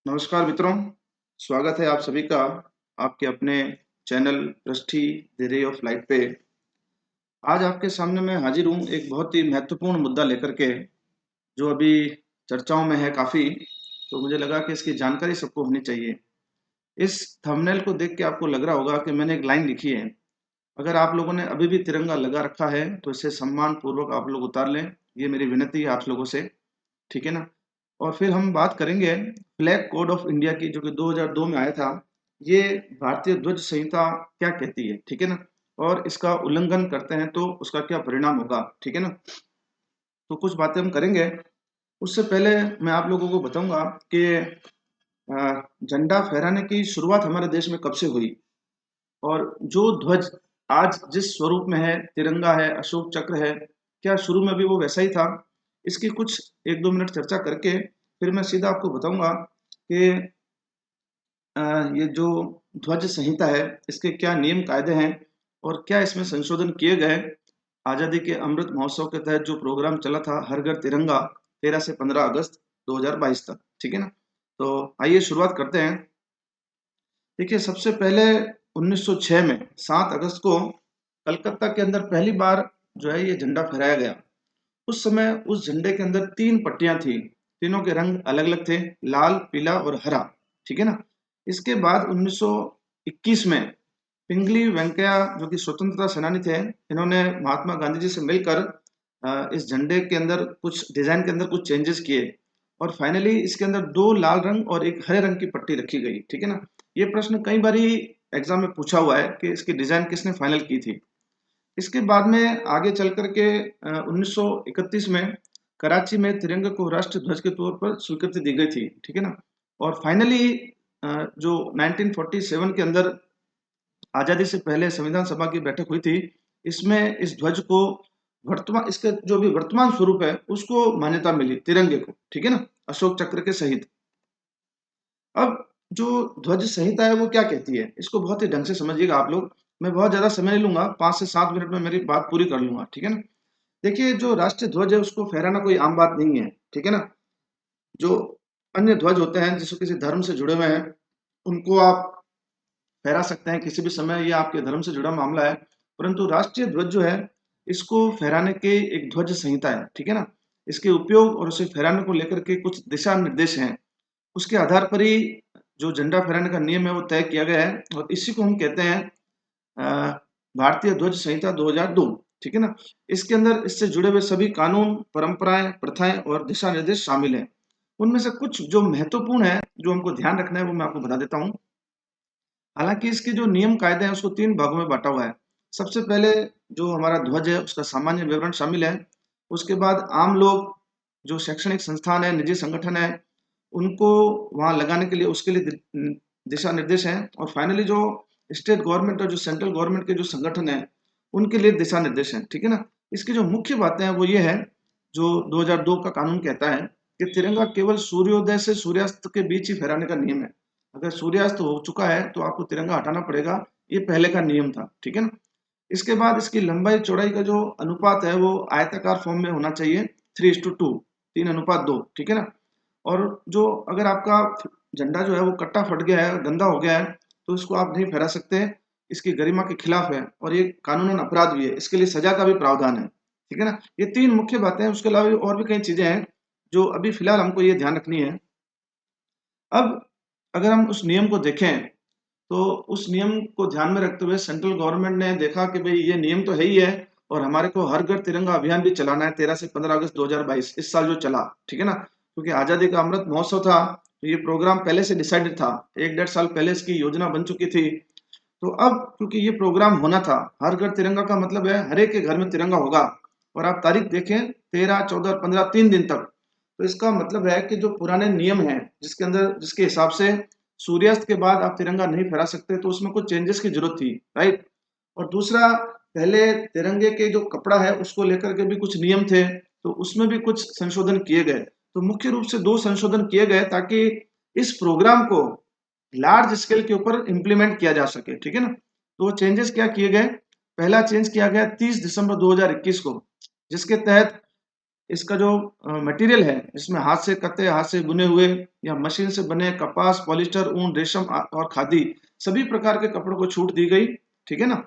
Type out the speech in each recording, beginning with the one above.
नमस्कार मित्रों, स्वागत है आप सभी का आपके अपने चैनल पृष्ठी द रे ऑफ लाइट पे। आज आपके सामने मैं हाजिर हूँ एक बहुत ही महत्वपूर्ण मुद्दा लेकर के, जो अभी चर्चाओं में है काफ़ी। तो मुझे लगा कि इसकी जानकारी सबको होनी चाहिए। इस थंबनेल को देख के आपको लग रहा होगा कि मैंने एक लाइन लिखी है। अगर आप लोगों ने अभी भी तिरंगा लगा रखा है तो इसे सम्मान पूर्वक आप लोग उतार लें। ये मेरी विनती है आप लोगों से, ठीक है ना? और फिर हम बात करेंगे फ्लैग कोड ऑफ इंडिया की, जो कि 2002 में आया था। ये भारतीय ध्वज संहिता क्या कहती है, ठीक है ना? और इसका उल्लंघन करते हैं तो उसका क्या परिणाम होगा, ठीक है ना? तो कुछ बातें हम करेंगे। उससे पहले मैं आप लोगों को बताऊंगा कि झंडा फहराने की शुरुआत हमारे देश में कब से हुई, और जो ध्वज आज जिस स्वरूप में है, तिरंगा है, अशोक चक्र है, क्या शुरू में भी वो वैसा ही था? इसकी कुछ 1-2 मिनट चर्चा करके फिर मैं सीधा आपको बताऊंगा कि अ, ये जो ध्वज संहिता है, इसके क्या नियम कायदे हैं और क्या इसमें संशोधन किए गए। आज़ादी के अमृत महोत्सव के तहत जो प्रोग्राम चला था हर घर तिरंगा, 13 से 15 अगस्त 2022 तक, ठीक है ना? तो आइए शुरुआत करते हैं। देखिए, सबसे पहले 1906 में 7 अगस्त को कलकत्ता के अंदर पहली बार जो है ये झंडा फहराया गया। उस समय उस झंडे के अंदर 3 पट्टियां थी। तीनों के रंग अलग-अलग थे, लाल, पीला और हरा, ठीक है ना? इसके बाद 1921 में पिंगली वेंकैया, जो कि स्वतंत्रता सेनानी थे, इन्होंने महात्मा गांधी जी से मिलकर इस झंडे के अंदर कुछ डिजाइन के अंदर कुछ चेंजेस किए, और फाइनली इसके अंदर 2 लाल रंग और 1 हरे रंग की पट्टी रखी गई, ठीक है ना? ये प्रश्न कई बारी एग्जाम में पूछा हुआ है कि इसकी डिजाइन किसने फाइनल की थी। इसके बाद में आगे चल कर के 1931 में कराची में तिरंगे को राष्ट्र ध्वज के तौर पर स्वीकृति दी गई थी, ठीक है ना? और फाइनली जो 1947 के अंदर आजादी से पहले संविधान सभा की बैठक हुई थी, इसमें इस ध्वज को वर्तमान, इसका जो भी वर्तमान स्वरूप है उसको मान्यता मिली, तिरंगे को, ठीक है ना, अशोक चक्र के सहित। अब जो ध्वज संहिता है वो क्या कहती है, इसको बहुत ही ढंग से समझिएगा आप लोग। मैं बहुत ज्यादा समय नहीं लूंगा, 5 से 7 मिनट में मेरी बात पूरी कर लूंगा, ठीक है ना? देखिए, जो राष्ट्रीय ध्वज है उसको फहराना कोई आम बात नहीं है, ठीक है ना? जो अन्य ध्वज होते हैं जिसको किसी धर्म से जुड़े हुए हैं, उनको आप फहरा सकते हैं किसी भी समय, ये आपके धर्म से जुड़ा मामला है। परंतु राष्ट्रीय ध्वज जो है, इसको फहराने के एक ध्वज संहिता है, ठीक है ना? इसके उपयोग और उसे फहराने को लेकर के कुछ दिशा निर्देश हैं। उसके आधार पर ही जो झंडा फहराने का नियम है वो तय किया गया है, और इसी को हम कहते हैं भारतीय ध्वज संहिता 2002, ठीक है ना? इसके अंदर इससे जुड़े हुए सभी कानून, परंपराएं, प्रथाएं और दिशा निर्देश शामिल हैं। उनमें से कुछ जो महत्वपूर्ण है, जो हमको ध्यान रखना है, वो मैं आपको बता देता हूँ। हालांकि इसके जो नियम कायदे हैं उसको 3 भागों में बांटा हुआ है। सबसे पहले जो हमारा ध्वज है उसका सामान्य विवरण शामिल है। उसके बाद आम लोग, जो शैक्षणिक संस्थान है, निजी संगठन है, उनको वहां लगाने के लिए उसके लिए दिशा निर्देश हैं। और फाइनली जो स्टेट गवर्नमेंट और जो सेंट्रल गवर्नमेंट के जो संगठन है, उनके लिए दिशा निर्देश हैं, ठीक है ना? इसकी जो मुख्य बातें हैं वो ये है, जो 2002 का कानून कहता है कि तिरंगा केवल सूर्योदय से सूर्यास्त के बीच ही फहराने का नियम है। अगर सूर्यास्त हो चुका है तो आपको तिरंगा हटाना पड़ेगा। ये पहले का नियम था, ठीक है ना? इसके बाद इसकी लंबाई चौड़ाई का जो अनुपात है वो आयताकार फॉर्म में होना चाहिए, 3:2, 3:2, ठीक है ना? और जो अगर आपका झंडा जो है वो कट्टा फट गया है, गंदा हो गया है, तो इसको आप नहीं फहरा सकते। इसकी गरिमा के खिलाफ है और ये कानूनन अपराध भी है, इसके लिए सजा का भी प्रावधान है, ठीक है ना? ये 3 मुख्य बातें हैं। उसके अलावा और भी कई चीजें हैं जो अभी फिलहाल हमको ये ध्यान रखनी है। अब अगर हम उस नियम को देखें, तो उस नियम को ध्यान में रखते हुए सेंट्रल गवर्नमेंट ने देखा कि भाई ये नियम तो है ही है, और हमारे को हर घर तिरंगा अभियान भी चलाना है 13 से 15 अगस्त 2022, इस साल जो चला, ठीक है ना? क्योंकि आजादी का अमृत महोत्सव था, तो ये प्रोग्राम पहले से डिसाइडेड था, 1-1.5 साल पहले इसकी योजना बन चुकी थी। तो अब क्योंकि ये प्रोग्राम होना था, हर घर तिरंगा का मतलब है हर एक के घर में तिरंगा होगा। और आप तारीख देखें, 13, 14, 15, 3 दिन तक। तो इसका मतलब है कि जो पुराने नियम हैं, जिसके अंदर जिसके हिसाब से सूर्यास्त के बाद आप तिरंगा नहीं फहरा सकते, तो उसमें कुछ चेंजेस की जरूरत थी, राइट? और दूसरा, पहले तिरंगे के जो कपड़ा है उसको लेकर के भी कुछ नियम थे, तो उसमें भी कुछ संशोधन किए गए। तो मुख्य रूप से 2 संशोधन किए गए ताकि इस प्रोग्राम को लार्ज स्केल के ऊपर इंप्लीमेंट किया जा सके, ठीक है ना? तो वो चेंजेस क्या किए गए? पहला चेंज किया गया 30 दिसंबर 2021 को, जिसके तहत इसका जो मटेरियल है, जिसमें हाथ से कते, हाथ से बुने हुए या मशीन से बने कपास, पॉलिस्टर, ऊन, रेशम और खादी सभी प्रकार के कपड़ों को छूट दी गई, ठीक है ना?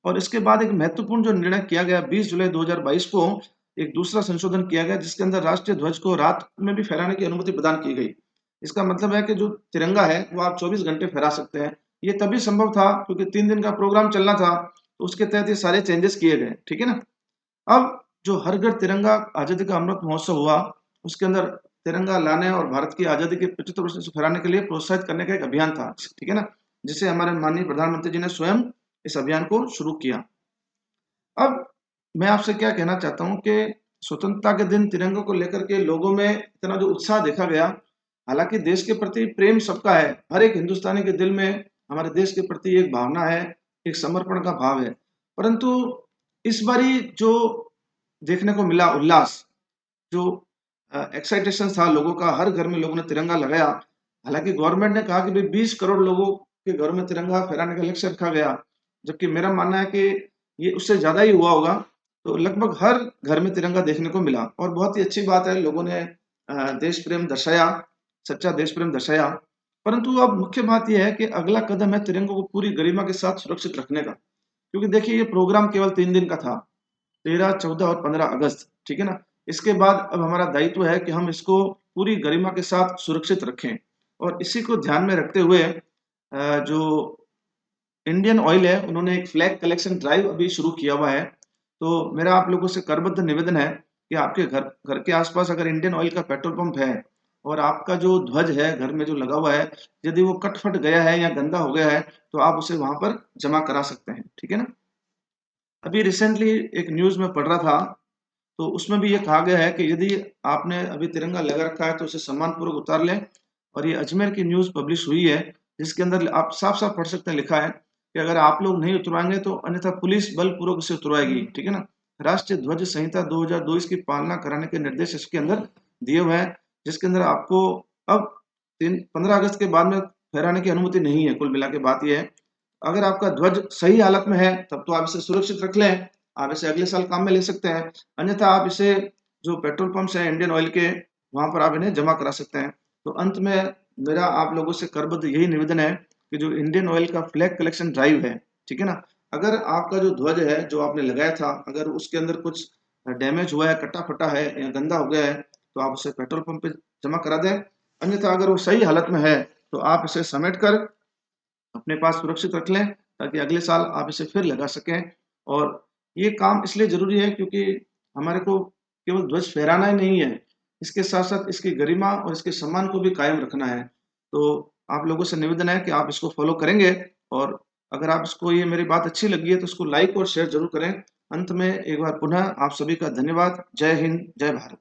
और इसके बाद एक महत्वपूर्ण जो निर्णय किया गया 20 जुलाई 2022 को एक दूसरा संशोधन किया गया, जिसके अंदर राष्ट्रीय ध्वज को रात में भी फहराने की अनुमति प्रदान की गई। इसका मतलब है कि जो तिरंगा है वो आप 24 घंटे फहरा सकते हैं। ये तभी संभव था क्योंकि 3 दिन का प्रोग्राम चलना था, तो उसके तहत ये सारे चेंजेस किए गए, ठीक है ना? अब जो हर घर तिरंगा आज़ादी का अमृत महोत्सव हुआ, उसके अंदर तिरंगा लाने और भारत की आज़ादी के 75 वर्ष से फहराने के लिए प्रोत्साहित करने का एक अभियान था, ठीक है ना? जिसे हमारे माननीय प्रधानमंत्री जी ने स्वयं इस अभियान को शुरू किया। अब मैं आपसे क्या कहना चाहता हूँ कि स्वतंत्रता के दिन तिरंगे को लेकर के लोगों में इतना जो उत्साह देखा गया, हालाँकि देश के प्रति प्रेम सबका है, हर एक हिंदुस्तानी के दिल में हमारे देश के प्रति एक भावना है, एक समर्पण का भाव है। परंतु इस बारी जो देखने को मिला उल्लास, जो एक्साइटेशन था लोगों का, हर घर में लोगों ने तिरंगा लगाया। हालाँकि गवर्नमेंट ने कहा कि भई 20 करोड़ लोगों के घरों में तिरंगा फहराने का लक्ष्य रखा गया, जबकि मेरा मानना है कि ये उससे ज़्यादा ही हुआ होगा। तो लगभग हर घर में तिरंगा देखने को मिला और बहुत ही अच्छी बात है, लोगों ने देश प्रेम दर्शाया, सच्चा देश प्रेम दर्शाया। परंतु अब मुख्य बात ये है कि अगला कदम है तिरंगे को पूरी गरिमा के साथ सुरक्षित रखने का। क्योंकि देखिए ये प्रोग्राम केवल 3 दिन का था, 13, 14 और 15 अगस्त, ठीक है ना? इसके बाद अब हमारा दायित्व है कि हम इसको पूरी गरिमा के साथ सुरक्षित रखें और इसी को ध्यान में रखते हुए जो इंडियन ऑयल है, उन्होंने एक फ्लैग कलेक्शन ड्राइव अभी शुरू किया हुआ है। तो मेरा आप लोगों से करबद्ध निवेदन है कि आपके घर घर के आस-पास अगर इंडियन ऑयल का पेट्रोल पंप है और आपका जो ध्वज है घर में जो लगा हुआ है, यदि वो कट-फट गया है या गंदा हो गया है, तो आप उसे वहाँ पर जमा करा सकते हैं, ठीक है ना? अभी रिसेंटली एक न्यूज़ में पढ़ रहा था, तो उसमें भी ये कहा गया है कि यदि आपने अभी तिरंगा लगा रखा है तो उसे सम्मानपूर्वक उतार लें। और ये अजमेर की न्यूज़ पब्लिश हुई है, जिसके अंदर आप साफ-साफ पढ़ सकते हैं, लिखा है कि अगर आप लोग नहीं उतरवाएँगे तो अन्यथा पुलिस बलपूर्वक उसे उतरवाएगी, ठीक है ना? राष्ट्रीय ध्वज संहिता 2022 की पालना कराने के निर्देश इसके अंदर दिए हुए हैं, जिसके अंदर आपको अब 15 अगस्त के बाद में फहराने की अनुमति नहीं है। कुल मिला के बात ये है, अगर आपका ध्वज सही हालत में है, तब तो आप इसे सुरक्षित रख लें, आप इसे अगले साल काम में ले सकते हैं। अन्यथा आप इसे जो पेट्रोल पंप्स हैं इंडियन ऑयल के, वहाँ पर आप इन्हें जमा करा सकते हैं। तो अंत में मेरा आप लोगों से करबद्ध यही निवेदन है कि जो इंडियन ऑयल का फ्लैग कलेक्शन ड्राइव है, ठीक है ना? अगर आपका जो ध्वज है, जो आपने लगाया था, अगर उसके अंदर कुछ डैमेज हुआ है, कटा-फटा है या गंदा हो गया है, तो आप उसे पेट्रोल पंप पे जमा करा दें। अन्यथा अगर वो सही हालत में है, तो आप इसे समेट कर अपने पास सुरक्षित रख लें, ताकि अगले साल आप इसे फिर लगा सकें। और ये काम इसलिए ज़रूरी है क्योंकि हमारे को केवल ध्वज फहराना ही नहीं है, इसके साथ-साथ इसकी गरिमा और इसके सम्मान को भी कायम रखना है। तो आप लोगों से निवेदन है कि आप इसको फ़ॉलो करेंगे और अगर आप इसको ये मेरी बात अच्छी लगी है तो इसको लाइक और शेयर ज़रूर करें। अंत में एक बार पुनः आप सभी का धन्यवाद। जय हिंद, जय भारत।